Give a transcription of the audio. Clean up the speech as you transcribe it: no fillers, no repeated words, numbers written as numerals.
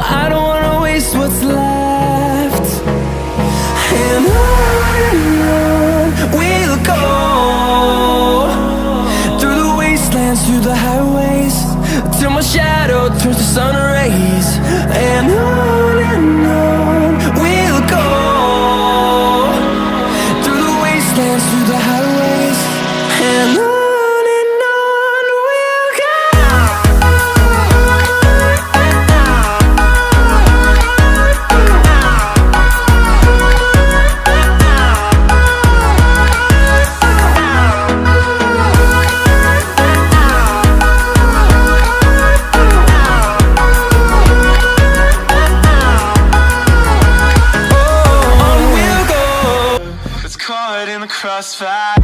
I don't wanna waste what's left. And on we'll go, through the wastelands, through the highways, till my shadow turns to sun rays. And on we'll go, through the wastelands, through the highways, and on we'll go. It's caught in the crossfire.